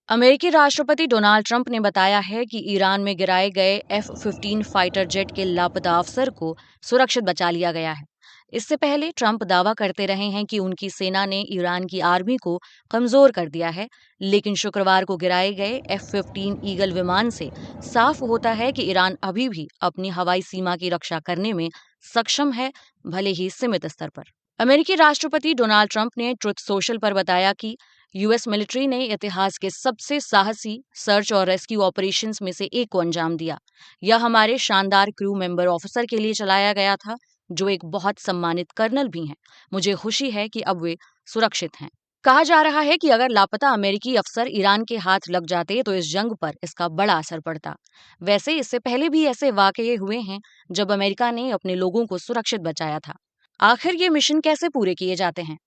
अमेरिकी राष्ट्रपति Donald Trump ने बताया है कि ईरान में गिराए गए F-15 फाइटर जेट के लापता अफसर को सुरक्षित बचा लिया गया है। इससे पहले ट्रंप दावा करते रहे हैं कि उनकी सेना ने ईरान की आर्मी को कमजोर कर दिया है, लेकिन शुक्रवार को गिराए गए F-15 ईगल विमान से साफ होता है कि ईरान अभी भी अपनी हवाई सीमा की रक्षा करने में सक्षम है, भले ही सीमित स्तर पर। अमेरिकी राष्ट्रपति डोनाल्ड ट्रंप ने ट्रुथ सोशल पर बताया कि यूएस मिलिट्री ने इतिहास के सबसे साहसी सर्च और रेस्क्यू ऑपरेशंस में से एक को अंजाम दिया। यह हमारे शानदार क्रू मेंबर ऑफिसर के लिए चलाया गया था, जो एक बहुत सम्मानित कर्नल भी हैं। मुझे खुशी है कि अब वे सुरक्षित हैं। कहा जा रहा है कि अगर लापता अमेरिकी अफसर ईरान के हाथ लग जाते तो इस जंग पर इसका बड़ा असर पड़ता। वैसे इससे पहले भी ऐसे वाकये हुए हैं जब अमेरिका ने अपने लोगों को सुरक्षित बचाया था। आखिर ये मिशन कैसे पूरे किए जाते हैं?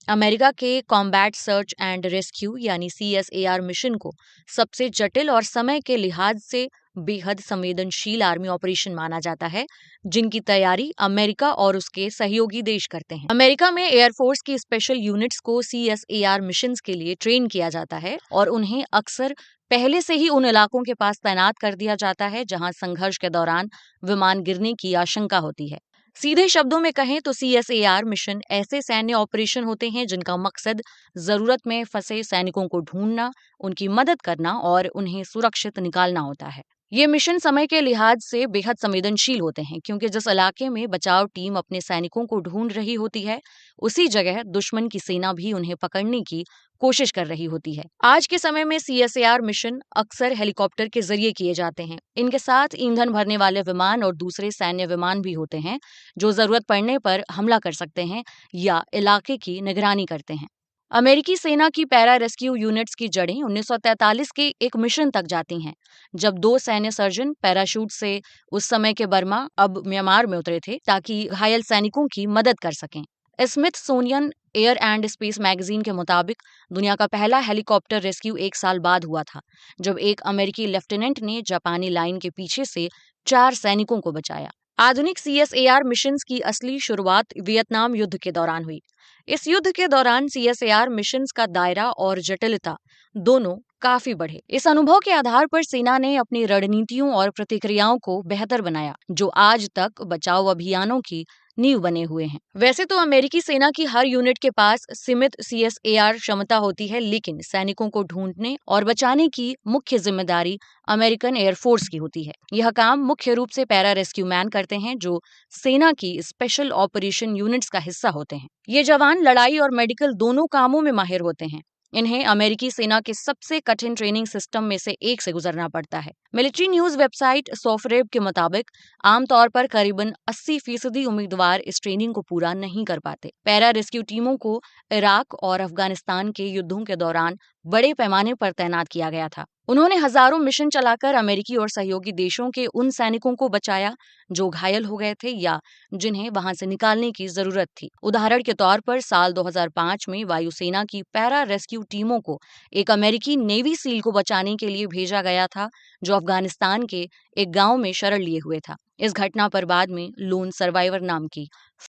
अमेरिका के कॉम्बैट सर्च एंड रेस्क्यू यानी CSAR मिशन को सबसे जटिल और समय के लिहाज से बेहद संवेदनशील आर्मी ऑपरेशन माना जाता है, जिनकी तैयारी अमेरिका और उसके सहयोगी देश करते हैं। अमेरिका में एयरफोर्स की स्पेशल यूनिट्स को CSAR मिशंस के लिए ट्रेन किया जाता है और उन्हें अक्सर पहले से ही उन इलाकों के पास तैनात कर दिया जाता है जहां संघर्ष के दौरान विमान गिरने की आशंका होती है। सीधे शब्दों में कहें तो CSAR मिशन ऐसे सैन्य ऑपरेशन होते हैं जिनका मकसद जरूरत में फंसे सैनिकों को ढूंढना, उनकी मदद करना और उन्हें सुरक्षित निकालना होता है। ये मिशन समय के लिहाज से बेहद संवेदनशील होते हैं, क्योंकि जिस इलाके में बचाव टीम अपने सैनिकों को ढूंढ रही होती है, उसी जगह दुश्मन की सेना भी उन्हें पकड़ने की कोशिश कर रही होती है। आज के समय में CSAR मिशन अक्सर हेलीकॉप्टर के जरिए किए जाते हैं। इनके साथ ईंधन भरने वाले विमान और दूसरे सैन्य विमान भी होते हैं, जो जरूरत पड़ने पर हमला कर सकते हैं या इलाके की निगरानी करते हैं। अमेरिकी सेना की पैरा रेस्क्यू यूनिट्स की जड़ें 1943 के एक मिशन तक जाती हैं, जब 2 सैन्य सर्जन पैराशूट से उस समय के बर्मा, अब म्यांमार में उतरे थे ताकि घायल सैनिकों की मदद कर सकें। Smithsonian air and space magazine के मुताबिक दुनिया का पहला हेलीकॉप्टर रेस्क्यू 1 साल बाद हुआ था, जब एक अमेरिकी लेफ्टिनेंट ने जापानी लाइन के पीछे से 4 सैनिकों को बचाया। आधुनिक CSAR मिशंस की असली शुरुआत वियतनाम युद्ध के दौरान हुई। इस युद्ध के दौरान CSAR मिशंस का दायरा और जटिलता दोनों काफी बढ़े। इस अनुभव के आधार पर सेना ने अपनी रणनीतियों और प्रतिक्रियाओं को बेहतर बनाया, जो आज तक बचाव अभियानों की नींव बने हुए हैं। वैसे तो अमेरिकी सेना की हर यूनिट के पास सीमित CSAR क्षमता होती है, लेकिन सैनिकों को ढूंढने और बचाने की मुख्य जिम्मेदारी अमेरिकन एयरफोर्स की होती है। यह काम मुख्य रूप से पैरा रेस्क्यू मैन करते हैं, जो सेना की स्पेशल ऑपरेशन यूनिट्स का हिस्सा होते हैं। ये जवान लड़ाई और मेडिकल दोनों कामों में माहिर होते हैं। इन्हें अमेरिकी सेना के सबसे कठिन ट्रेनिंग सिस्टम में से एक से गुजरना पड़ता है। मिलिट्री न्यूज वेबसाइट सोफरेब के मुताबिक आमतौर पर करीबन 80% उम्मीदवार इस ट्रेनिंग को पूरा नहीं कर पाते। पैरा रेस्क्यू टीमों को इराक और अफगानिस्तान के युद्धों के दौरान बड़े पैमाने पर तैनात किया गया था। उन्होंने हजारों मिशन चलाकर अमेरिकी और सहयोगी देशों के उन सैनिकों को बचाया जो घायल हो गए थे या जिन्हें वहां से निकालने की जरूरत थी। उदाहरण के तौर पर साल 2005 में वायुसेना की पैरा रेस्क्यू टीमों को एक अमेरिकी नेवी सील को बचाने के लिए भेजा गया था, जो अफगानिस्तान के एक गांव में शरण लिए हुए था। इस घटना पर बाद में लोन सर्वाइवर नाम की